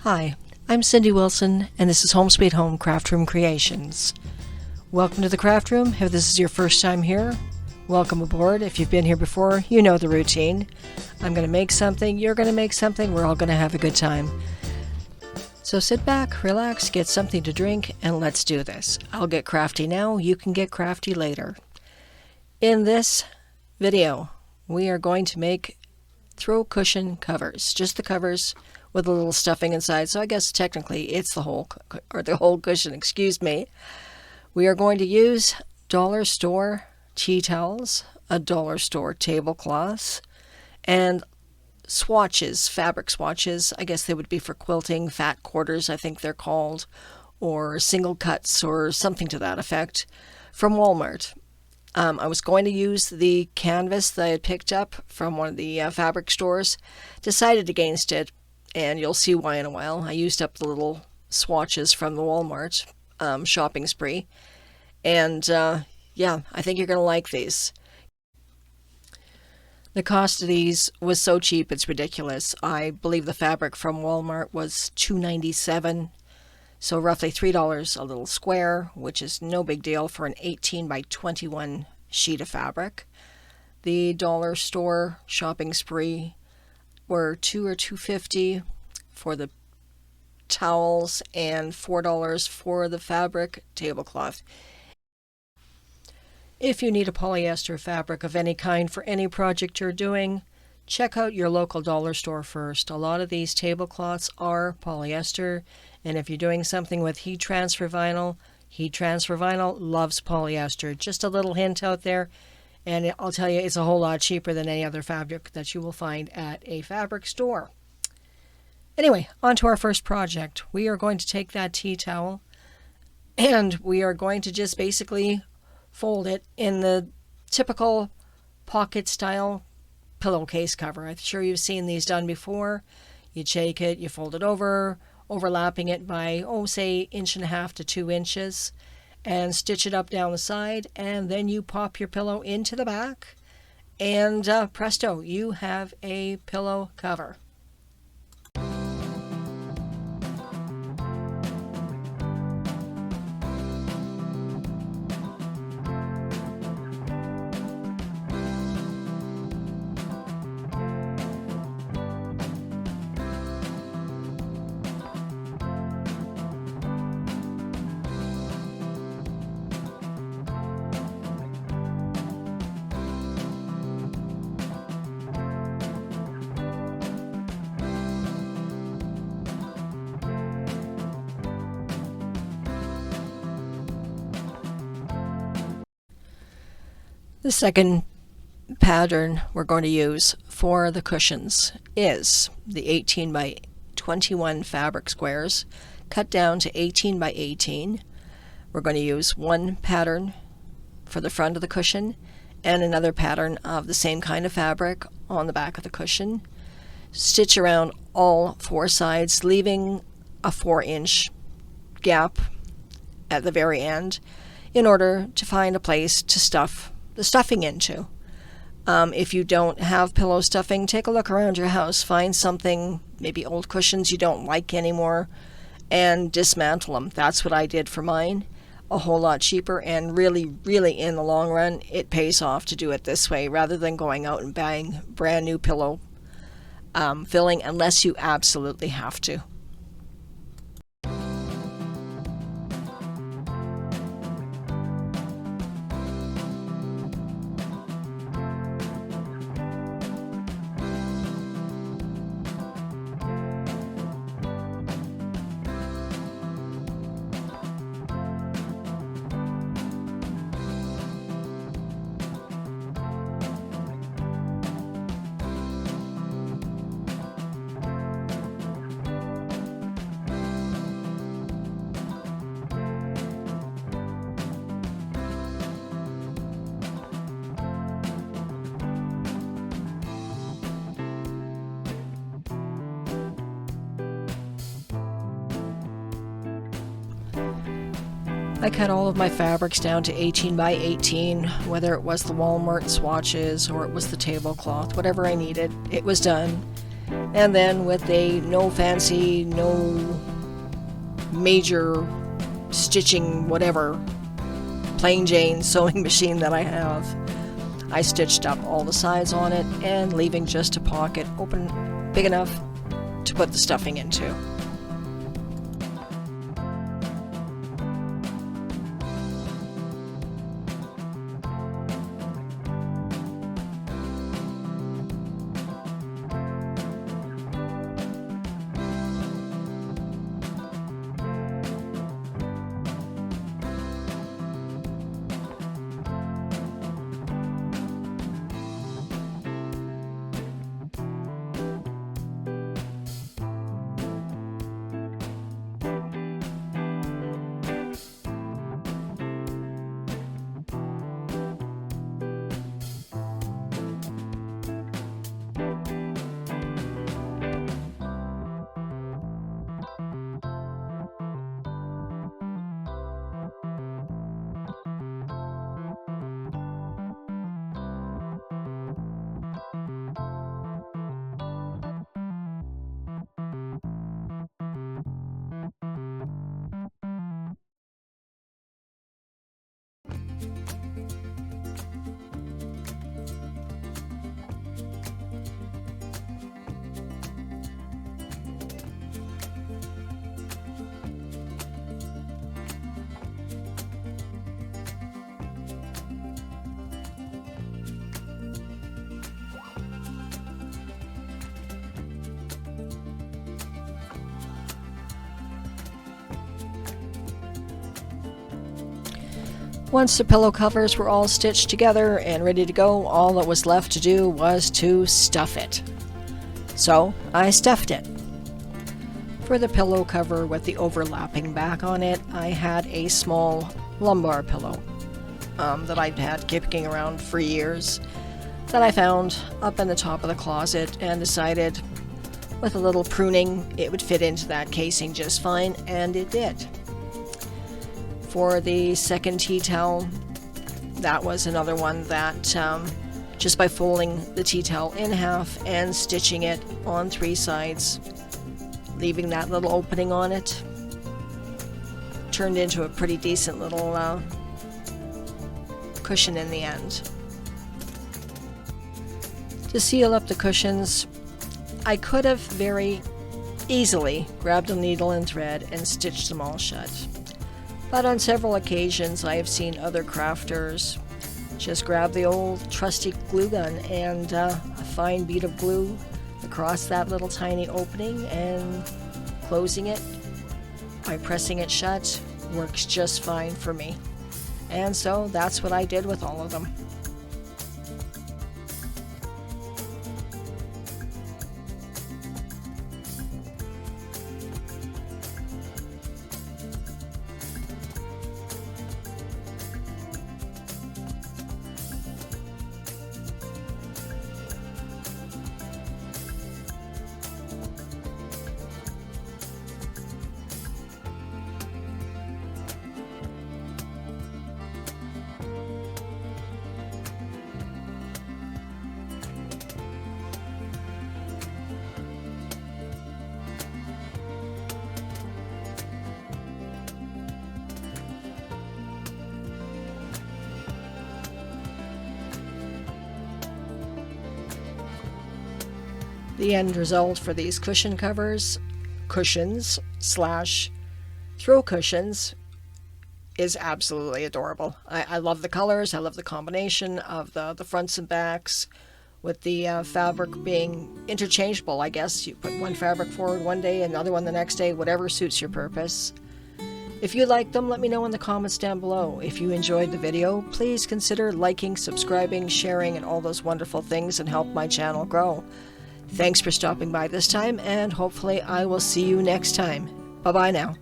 Hi, I'm Cindy Wilson, and this is Home Sweet Home Craft Room Creations. Welcome to the craft room. If this is your first time here, welcome aboard. If you've been here before, you know the routine. I'm going to make something, you're going to make something, we're all going to have a good time. So sit back, relax, get something to drink, and let's do this. I'll get crafty now, you can get crafty later. In this video, we are going to make throw cushion covers, just the covers with a little stuffing inside. So I guess technically it's the whole cushion, excuse me. We are going to use dollar store tea towels, a dollar store tablecloth, and swatches, fabric swatches. I guess they would be for quilting, fat quarters I think they're called, or single cuts or something to that effect, from Walmart. I was going to use the canvas that I had picked up from one of the fabric stores, decided against it, and you'll see why in a while. I used up the little swatches from the Walmart shopping spree, and yeah, I think you're going to like these. The cost of these was so cheap it's ridiculous. I believe the fabric from Walmart was $2.97, so roughly $3 a little square, which is no big deal for an 18 by 21 sheet of fabric. The dollar store shopping spree were $2 or $2.50 for the towels and $4 for the fabric tablecloth. If you need a polyester fabric of any kind for any project you're doing, check out your local dollar store first. A lot of these tablecloths are polyester, and if you're doing something with heat transfer vinyl loves polyester. Just a little hint out there. And I'll tell you, it's a whole lot cheaper than any other fabric that you will find at a fabric store. Anyway, on to our first project. We are going to take that tea towel and we are going to just basically fold it in the typical pocket style pillowcase cover. I'm sure you've seen these done before. You take it, you fold it over, overlapping it by, say 1.5 to 2 inches. And stitch it up down the side, and then you pop your pillow into the back, and presto, you have a pillow cover. The second pattern we're going to use for the cushions is the 18 by 21 fabric squares cut down to 18 by 18. We're going to use one pattern for the front of the cushion and another pattern of the same kind of fabric on the back of the cushion. Stitch around all 4 sides, leaving a 4-inch gap at the very end in order to find a place to stuff the stuffing into. If you don't have pillow stuffing, take a look around your house, find something, maybe old cushions you don't like anymore, and dismantle them. That's what I did for mine. A whole lot cheaper, and really in the long run it pays off to do it this way rather than going out and buying brand new pillow filling unless you absolutely have to. I cut all of my fabrics down to 18 by 18, whether it was the Walmart swatches or it was the tablecloth, whatever I needed, it was done. And then with a no fancy, no major stitching, whatever, plain Jane sewing machine that I have, I stitched up all the sides on it and leaving just a pocket open big enough to put the stuffing into. Once the pillow covers were all stitched together and ready to go, all that was left to do was to stuff it. So I stuffed it. For the pillow cover with the overlapping back on it, I had a small lumbar pillow that I'd had kicking around for years that I found up in the top of the closet and decided with a little pruning it would fit into that casing just fine, and it did. For the second tea towel, that was another one that just by folding the tea towel in half and stitching it on 3 sides, leaving that little opening on it, turned into a pretty decent little cushion in the end. To seal up the cushions, I could have very easily grabbed a needle and thread and stitched them all shut. But on several occasions I have seen other crafters just grab the old trusty glue gun and a fine bead of glue across that little tiny opening, and closing it by pressing it shut works just fine for me. And so that's what I did with all of them. The end result for these cushion covers, cushions / throw cushions, is absolutely adorable. I love the colors. I love the combination of the fronts and backs with the fabric being interchangeable. I guess you put one fabric forward one day, another one the next day, whatever suits your purpose. If you like them, let me know in the comments down below. If you enjoyed the video, please consider liking, subscribing, sharing, and all those wonderful things, and help my channel grow. Thanks for stopping by this time, and hopefully I will see you next time. Bye-bye now.